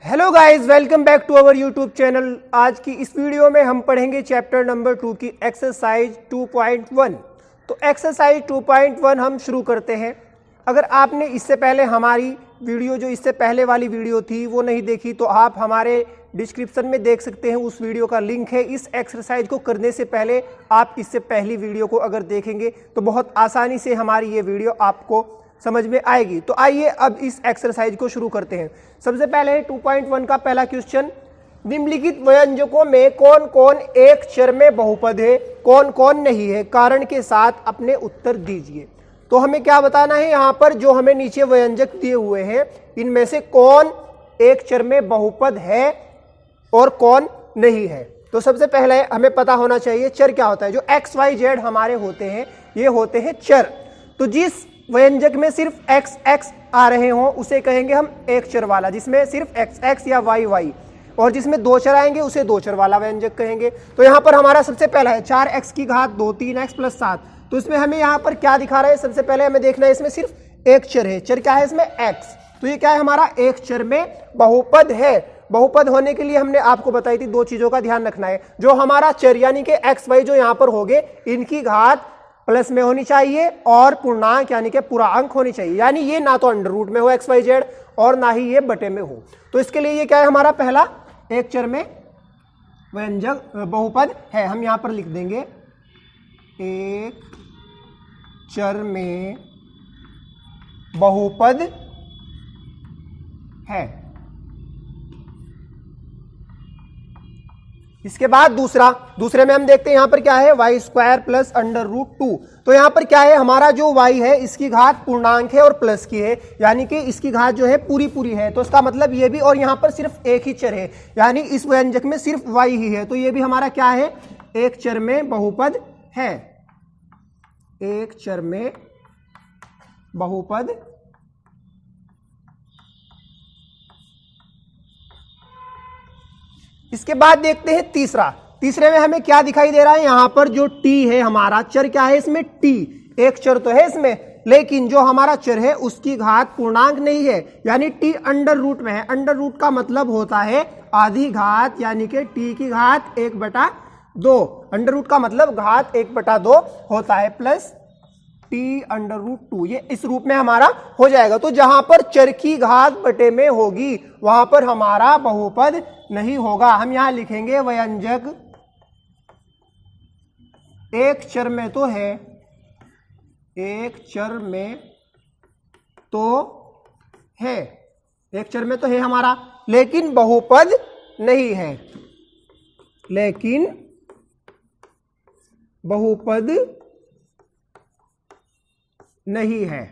Hello guys, welcome back to our YouTube channel. आज की इस वीडियो में हम पढ़ेंगे चैप्टर नंबर 2 की एक्सरसाइज 2.1। तो एक्सरसाइज 2.1 हम शुरू करते हैं। अगर आपने इससे पहले हमारी वीडियो जो इससे पहले वाली वीडियो थी वो नहीं देखी तो आप हमारे डिस्क्रिप्शन में देख सकते हैं, उस वीडियो का लिंक है। इस एक्सरसाइज को करने से पहले आप इससे पहली वीडियो को अगर देखेंगे तो बहुत आसानी से हमारी ये वीडियो आपको समझ में आएगी। तो आइए अब इस एक्सरसाइज को शुरू करते हैं। सबसे पहले 2.1 का पहला क्वेश्चन, निम्नलिखित व्यंजकों में कौन कौन एक चर में बहुपद है, कौन कौन नहीं है, कारण के साथ अपने उत्तर दीजिए। तो हमें क्या बताना है, यहाँ पर जो हमें नीचे व्यंजक दिए हुए हैं इनमें से कौन एक चर में बहुपद है और कौन नहीं है। तो सबसे पहले हमें पता होना चाहिए चर क्या होता है। जो एक्स वाई जेड हमारे होते हैं ये होते हैं चर। तो जिस व्यंजक में सिर्फ एक्स एक्स आ रहे हों उसे कहेंगे हम एक चर वाला, जिसमें सिर्फ एक्स एक्स या वाई वाई, और जिसमें दो चर आएंगे उसे दो चर वाला व्यंजक कहेंगे। तो यहाँ पर हमारा सबसे पहला है 4x की घात 2 3x + 7। तो इसमें हमें यहाँ पर क्या दिखा रहा है, सबसे पहले हमें देखना है इसमें सिर्फ एक चर है। चर क्या है इसमें x। तो ये क्या है हमारा एक चर में बहुपद है। बहुपद होने के लिए हमने आपको बताई थी दो चीजों का ध्यान रखना है। जो हमारा चर यानी कि एक्स वाई जो यहाँ पर होंगे इनकी घात प्लस में होनी चाहिए और पूर्णांक यानी कि पूरा अंक होनी चाहिए। यानी ये ना तो अंडर रूट में हो एक्स वाई जेड और ना ही ये बटे में हो। तो इसके लिए ये क्या है हमारा पहला एक चर में व्यंजक बहुपद है। हम यहां पर लिख देंगे एक चर में बहुपद है। इसके बाद दूसरे में हम देखते हैं यहां पर क्या है y² + √2। तो यहां पर क्या है हमारा जो y है इसकी घात पूर्णांक है और प्लस की है, यानी कि इसकी घात जो है पूरी पूरी है। तो इसका मतलब ये भी, और यहां पर सिर्फ एक ही चर है यानी इस व्यंजक में सिर्फ y ही है। तो ये भी हमारा क्या है एक चर में बहुपद है। एक चर में बहुपद इसके बाद देखते हैं तीसरे में हमें क्या दिखाई दे रहा है। यहां पर जो t है हमारा चर क्या है इसमें t, एक चर तो है इसमें, लेकिन जो हमारा चर है उसकी घात पूर्णांक नहीं है, यानी t अंडर रूट में है। अंडर रूट का मतलब होता है आधी घात, यानी कि t की घात 1/2। अंडर रूट का मतलब घात 1/2 होता है, प्लस t √2। ये इस रूप में हमारा हो जाएगा। तो जहां पर चर की घात बटे में होगी वहां पर हमारा बहुपद नहीं होगा। हम यहां लिखेंगे व्यंजक एक चर में तो है, एक चर में तो है, एक चर में तो है हमारा, लेकिन बहुपद नहीं है। लेकिन बहुपद नहीं है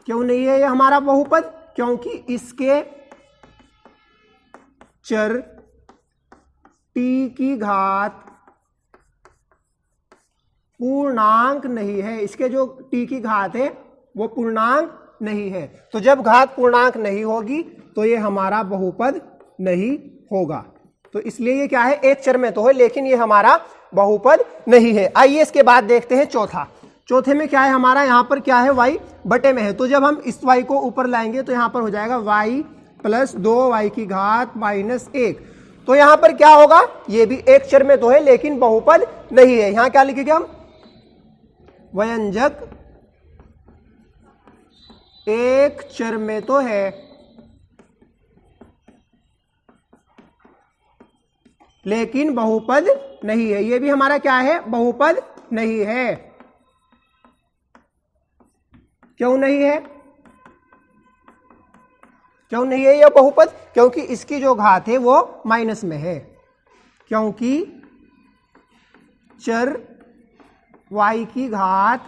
क्यों नहीं है ये हमारा बहुपद, क्योंकि इसके चर t की घात पूर्णांक नहीं है। इसके जो t की घात है वो पूर्णांक नहीं है। तो जब घात पूर्णांक नहीं होगी तो ये हमारा बहुपद नहीं होगा। तो इसलिए ये क्या है एक चर में तो है लेकिन ये हमारा बहुपद नहीं है। आइए इसके बाद देखते हैं चौथे में क्या है हमारा, यहां पर क्या है y बटे में है। तो जब हम इस y को ऊपर लाएंगे तो यहां पर हो जाएगा y + 2y की घात -1। तो यहां पर क्या होगा, ये भी एक चर में तो है लेकिन बहुपद नहीं है। यहां क्या लिखेंगे हम, व्यंजक एक चर में तो है लेकिन बहुपद नहीं है। ये भी हमारा क्या है बहुपद नहीं है। क्यों नहीं है यह बहुपद, क्योंकि इसकी जो घात है वो माइनस में है, क्योंकि चर y की घात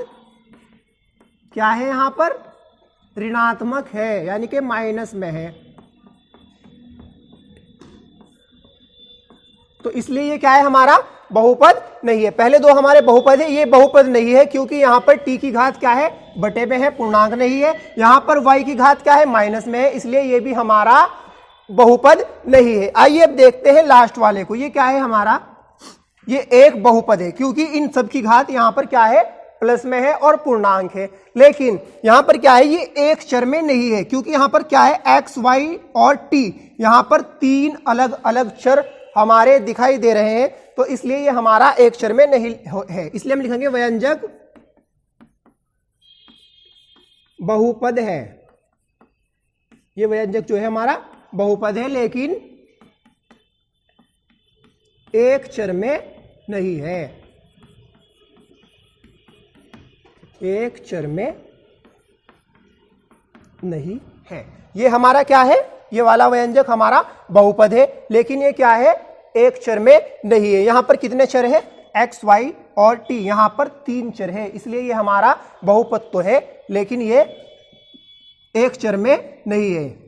क्या है यहां पर ऋणात्मक है, यानी कि माइनस में है। तो इसलिए ये क्या है हमारा बहुपद नहीं है। पहले दो हमारे बहुपद है, ये बहुपद नहीं है क्योंकि यहां पर t की घात क्या है बटे में है, पूर्णांक नहीं है। यहां पर y की घात क्या है माइनस में है, इसलिए ये भी हमारा बहुपद नहीं है। आइए अब देखते हैं लास्ट वाले को। ये क्या है हमारा, ये एक बहुपद है क्योंकि इन सब की घात यहां पर क्या है प्लस में है और पूर्णांक है। लेकिन यहां पर क्या है, ये एक चर में नहीं है, क्योंकि यहां पर क्या है, एक्स वाई और टी, यहां पर तीन अलग अलग चर हमारे दिखाई दे रहे हैं, तो इसलिए ये हमारा एक चर में नहीं है। इसलिए हम लिखेंगे व्यंजक बहुपद है। ये व्यंजक जो है हमारा बहुपद है, लेकिन एक चर में नहीं है, एक चर में नहीं है। ये हमारा क्या है, ये वाला व्यंजक हमारा बहुपद है, लेकिन ये क्या है, एक चर में नहीं है। यहां पर कितने चर है, एक्स वाई और टी, यहां पर तीन चर है, इसलिए ये हमारा बहुपद तो है, लेकिन ये एक चर में नहीं है।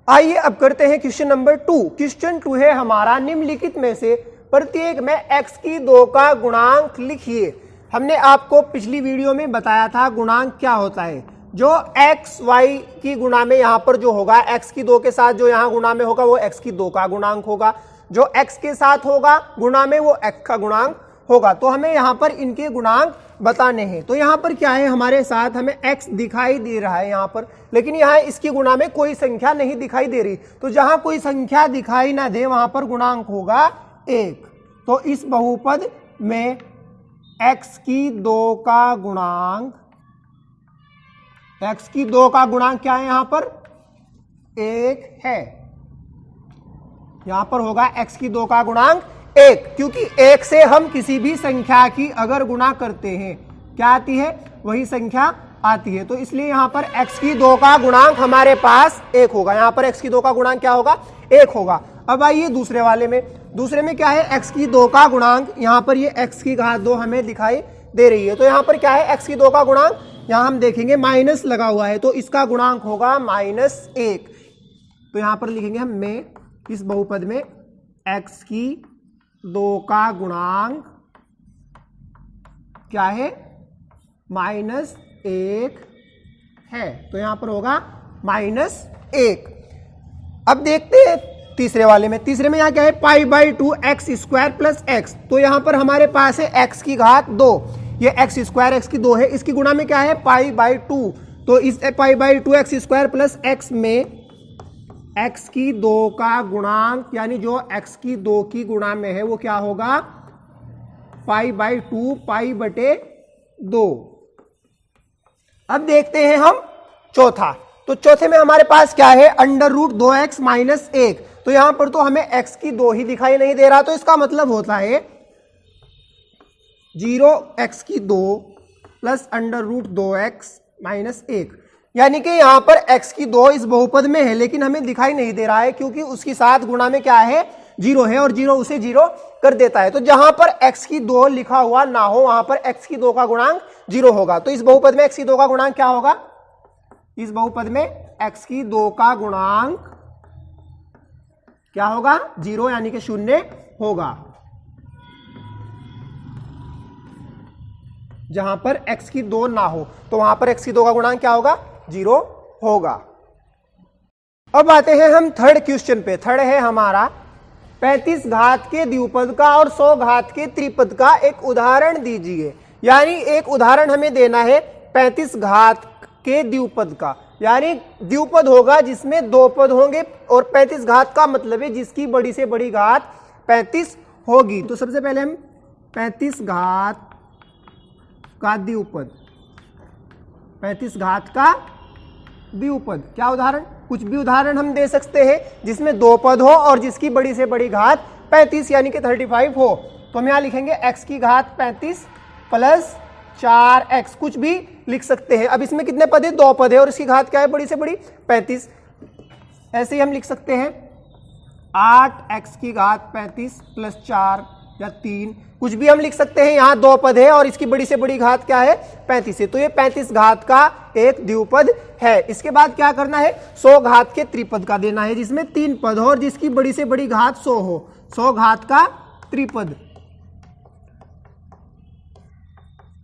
आइए अब करते हैं क्वेश्चन नंबर 2। क्वेश्चन 2 है हमारा, निम्नलिखित में से प्रत्येक में x की 2 का गुणांक लिखिए। हमने आपको पिछली वीडियो में बताया था गुणांक क्या होता है। जो x y की गुणा में यहां पर जो होगा, x की 2 के साथ जो यहां गुणा में होगा वो x की 2 का गुणांक होगा, जो x के साथ होगा गुणा में वो x का गुणांक होगा। तो हमें यहां पर इनके गुणांक बताने हैं। तो यहां पर क्या है, हमारे साथ हमें x दिखाई दे रहा है यहां पर, लेकिन यहां इसकी गुणा में कोई संख्या नहीं दिखाई दे रही। तो जहां कोई संख्या दिखाई ना दे वहां पर गुणांक होगा 1। तो इस बहुपद में x की 2 का गुणांक, x की 2 का गुणांक क्या है, यहां पर 1 है। यहां पर होगा x की 2 का गुणांक 1, क्योंकि 1 से हम किसी भी संख्या की अगर गुणा करते हैं क्या आती है, वही संख्या आती है। तो इसलिए यहां पर x की 2 का गुणांक हमारे पास 1 होगा। यहां पर x की 2 का गुणांक क्या होगा, 1 होगा। अब आइए दूसरे वाले में, दूसरे में क्या है, x की 2 का गुणांक, यहां पर ये x की घात 2 हमें दिखाई दे रही है। तो यहां पर क्या है, x की 2 का गुणांक, यहां हम देखेंगे माइनस लगा हुआ है, तो इसका गुणांक होगा -1। तो यहां पर लिखेंगे हम में, इस बहुपद में x की 2 का गुणांक क्या है, -1 है। तो यहां पर होगा -1। अब देखते हैं तीसरे वाले में। तीसरे में यहां क्या है, π/2 x² प्लस x। तो यहां पर हमारे पास है x की घात 2, ये x² x की 2 है, इसकी गुणा में क्या है, π/2। तो इस π/2 x² प्लस x में x की 2 का गुणांक, यानी जो x की 2 की गुणा में है वो क्या होगा, π/2 π/2। अब देखते हैं हम चौथा। तो चौथे में हमारे पास क्या है, √2x - 1। तो यहां पर तो हमें x की 2 ही दिखाई नहीं दे रहा, तो इसका मतलब होता है 0x की 2 प्लस √2x - 1, यानी कि यहां पर x की 2 इस बहुपद में है, लेकिन हमें दिखाई नहीं दे रहा है, क्योंकि उसकी साथ गुणा में क्या है, 0 है, और 0 उसे 0 कर देता है। तो जहां पर x की 2 लिखा हुआ ना हो वहां पर x की 2 का गुणांक 0 होगा। तो इस बहुपद में x की 2 का गुणांक क्या होगा, इस बहुपद में x की 2 का गुणांक क्या होगा, 0, यानी कि 0 होगा। जहां पर x की 2 ना हो तो वहां पर x की 2 का गुणांक क्या होगा, 0 होगा। अब आते हैं हम थर्ड क्वेश्चन पे। थर्ड है हमारा, 35 घात के द्विपद का और 100 घात के त्रिपद का एक उदाहरण दीजिए। यानी एक उदाहरण हमें देना है 35 घात के द्विपद का, यानी द्विपद होगा जिसमें 2 पद होंगे, और 35 घात का मतलब है जिसकी बड़ी से बड़ी घात 35 होगी। तो सबसे पहले हम 35 घात का द्विपद, 35 घात का द्विपद, क्या उदाहरण, कुछ भी उदाहरण हम दे सकते हैं जिसमें 2 पद हो और जिसकी बड़ी से बड़ी घात 35 यानी कि 35 हो। तो हम यहां लिखेंगे x की घात 35 प्लस 4x, कुछ भी लिख सकते हैं। अब इसमें कितने पद है, 2 पद है, और इसकी घात क्या है, बड़ी से बड़ी 35। ऐसे ही हम लिख सकते हैं 8x की घात 35 प्लस 4 या 3, कुछ भी हम लिख सकते हैं। यहां 2 पद है और इसकी बड़ी से बड़ी घात क्या है, 35 है। तो ये 35 घात का एक द्विपद है। इसके बाद क्या करना है, 100 घात के त्रिपद का देना है, जिसमें 3 पद हो और जिसकी बड़ी से बड़ी घात 100 हो। 100 घात का त्रिपद,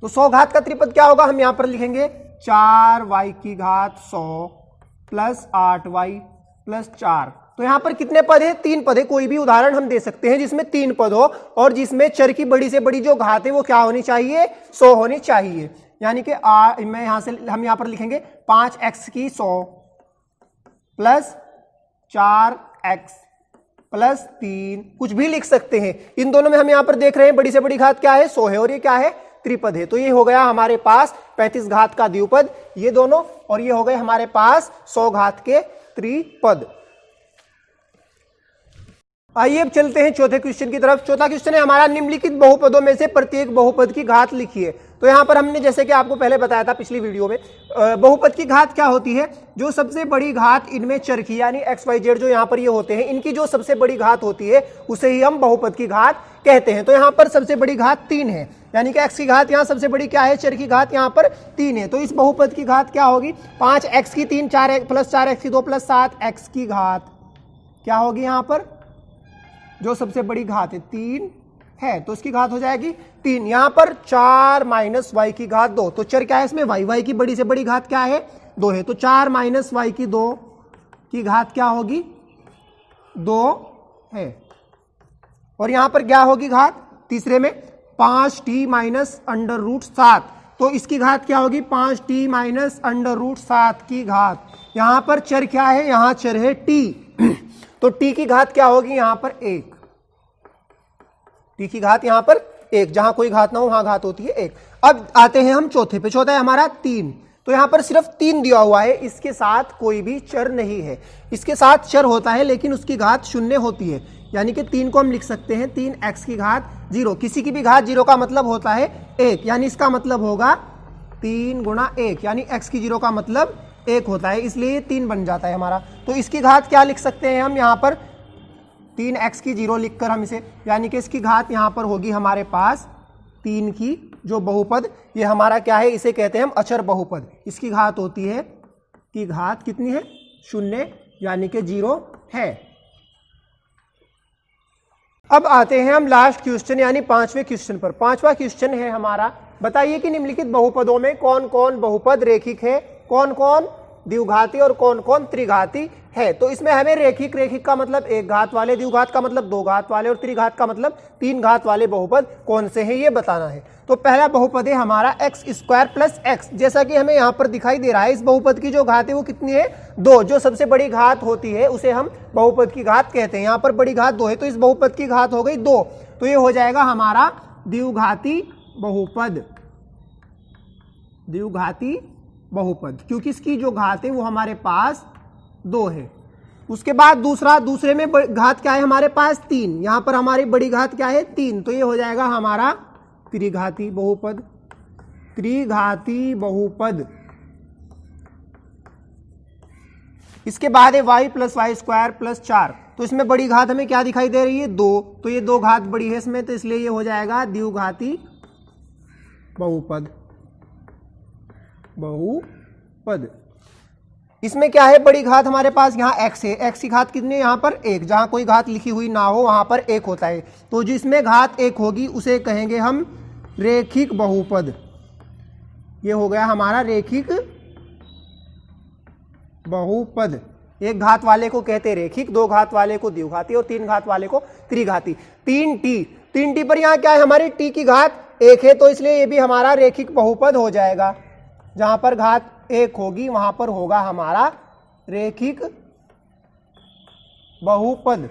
तो 100 घात का त्रिपद क्या होगा, हम यहां पर लिखेंगे 4y की घात 100 प्लस 8y प्लस 4। तो यहां पर कितने पद है? 3 पद है। कोई भी उदाहरण हम दे सकते हैं जिसमें 3 पद हो और जिसमें चर की बड़ी से बड़ी जो घात है वो क्या होनी चाहिए? 100 होनी चाहिए। यानी कि मैं यहां से हम यहां पर लिखेंगे 5x की 100 प्लस 4x प्लस 3, कुछ भी लिख सकते हैं। इन दोनों में हम यहां पर देख रहे हैं बड़ी से बड़ी घात क्या है? 100 है और ये क्या है? त्रिपद है। तो ये हो गया हमारे पास 35 घात का द्विपद ये दोनों, और ये हो गए हमारे पास 100 घात के त्रिपद। आइए अब चलते हैं चौथे क्वेश्चन की तरफ। चौथा क्वेश्चन है हमारा, निम्नलिखित बहुपदों में से प्रत्येक बहुपद की घात लिखिए। तो यहां पर हमने जैसे कि आपको पहले बताया था पिछली वीडियो में, बहुपद की घात क्या होती है? जो सबसे बड़ी घात इनमें चर की यानी एक्स वाई जेड जो यहां पर ये होते हैं, इनकी जो सबसे बड़ी घात होती है उसे ही हम बहुपद की घात कहते हैं। तो यहां पर सबसे बड़ी घात 3 है, यानी कि एक्स की घात यहां सबसे बड़ी क्या है? चर की घात यहां पर 3 है। तो इस बहुपद की घात क्या होगी? 5x की 3 4 प्लस 4x की 2 प्लस 7x की घात क्या होगी? यहां पर जो सबसे बड़ी घात है 3 है तो इसकी घात हो जाएगी 3। यहां पर 4 माइनस वाई की घात 2, तो चर क्या है इसमें? वाई। वाई की बड़ी से बड़ी घात क्या है? 2 है। तो 4 माइनस वाई की 2 की घात क्या होगी? 2 है। और यहां पर क्या होगी घात? तीसरे में 5t माइनस अंडर रूट 7, तो इसकी घात क्या होगी? 5t माइनस अंडर रूट 7 की घात। यहां पर चर क्या है? यहां चर है t, तो t की घात क्या होगी? यहां पर 1। t की घात यहां पर 1, जहां कोई घात ना हो वहां घात होती है 1। अब आते हैं हम चौथे पे। चौथा है हमारा 3, तो यहां पर सिर्फ 3 दिया हुआ है, इसके साथ कोई भी चर नहीं है। इसके साथ चर होता है लेकिन उसकी घात 0 होती है, यानी कि 3 को हम लिख सकते हैं 3x की घात 0। किसी की भी घात 0 का मतलब होता है 1, यानी इसका मतलब होगा 3 गुणा 1, यानी x की 0 का मतलब 1 होता है, इसलिए ये 3 बन जाता है हमारा। तो इसकी घात क्या लिख सकते हैं हम? यहाँ पर 3x की 0 लिखकर हम इसे, यानी कि इसकी घात यहाँ पर होगी हमारे पास 3 की जो बहुपद, ये हमारा क्या है? इसे कहते हैं हम अचर बहुपद। इसकी घात होती है, की घात कितनी है? 0, यानी कि 0 है। अब आते हैं हम लास्ट क्वेश्चन यानी 5वें क्वेश्चन पर। 5वां क्वेश्चन है हमारा, बताइए कि निम्नलिखित बहुपदों में कौन कौन बहुपद रेखिक है, कौन कौन द्विघाती और कौन कौन त्रिघाती है। तो इसमें हमें रेखिक, रेखिक का मतलब 1 घात वाले, द्विघात का मतलब 2 घात वाले और त्रिघात का मतलब 3 घात वाले बहुपद कौन से हैं ये बताना है। तो पहला बहुपद है हमारा x² प्लस x, जैसा कि हमें यहाँ पर दिखाई दे रहा है। इस बहुपद की जो घात है वो कितनी है? 2। जो सबसे बड़ी घात होती है उसे हम बहुपद की घात कहते हैं। यहाँ पर बड़ी घात 2 है तो इस बहुपद की घात हो गई 2, तो ये हो जाएगा हमारा द्विघाती बहुपद। द्विघाती बहुपद, क्योंकि इसकी जो घात है वो हमारे पास 2 है। उसके बाद दूसरे में घात क्या है हमारे पास? 3। यहां पर हमारी बड़ी घात क्या है? 3, तो ये हो जाएगा हमारा त्रिघाती बहुपद। त्रिघाती बहुपद। इसके बाद है y प्लस y² प्लस 4, तो इसमें बड़ी घात हमें क्या दिखाई दे रही है? 2, तो ये 2 घात बड़ी है इसमें, तो इसलिए ये हो जाएगा द्विघाती बहुपद। बहुपद इसमें क्या है? बड़ी घात हमारे पास यहाँ x है, x की घात कितनी है? यहाँ पर 1, जहां कोई घात लिखी हुई ना हो वहां पर 1 होता है, तो जिसमें घात 1 होगी उसे कहेंगे हम रेखिक बहुपद। ये हो गया हमारा रेखिक बहुपद। 1 घात वाले को कहते रेखिक, 2 घात वाले को द्विघाती और 3 घात वाले को त्रिघाती। 3t पर यहाँ क्या है? हमारी t की घात 1 है, तो इसलिए ये भी हमारा रेखिक बहुपद हो जाएगा। जहां पर घात 1 होगी वहां पर होगा हमारा रेखिक बहुपद।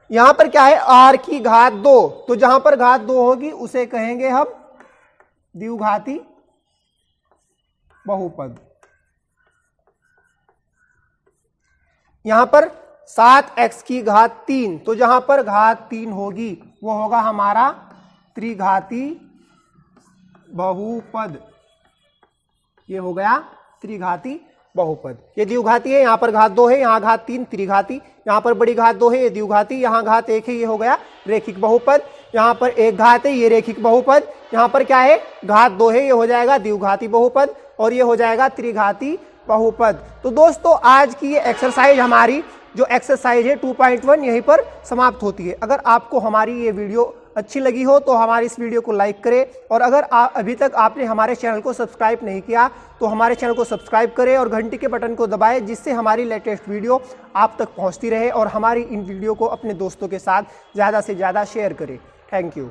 यहां पर क्या है? r की घात 2, तो जहां पर घात 2 होगी उसे कहेंगे हम द्विघाती बहुपद। यहां पर 7x की घात 3, तो जहां पर घात 3 होगी वो होगा हमारा त्रिघाती बहुपद। ये हो गया त्रिघाती बहुपद। ये द्विघाती है, यहां पर घात 2 है, यहां घात 3 त्रिघाती, यहां पर बड़ी घात 2 है ये द्विघाती, यहां घात 1 है ये हो गया रेखिक बहुपद, यहां पर 1 घात है ये रेखिक बहुपद, यहां पर क्या है? घात 2 है ये हो जाएगा द्विघाती बहुपद, और ये हो जाएगा त्रिघाती बहुपद। तो दोस्तों आज की ये एक्सरसाइज हमारी जो एक्सरसाइज है 2.1 यहीं पर समाप्त होती है। अगर आपको हमारी ये वीडियो अच्छी लगी हो तो हमारी इस वीडियो को लाइक करें, और अगर अभी तक आपने हमारे चैनल को सब्सक्राइब नहीं किया तो हमारे चैनल को सब्सक्राइब करें और घंटी के बटन को दबाएं, जिससे हमारी लेटेस्ट वीडियो आप तक पहुंचती रहे, और हमारी इन वीडियो को अपने दोस्तों के साथ ज़्यादा से ज़्यादा शेयर करें। Thank you.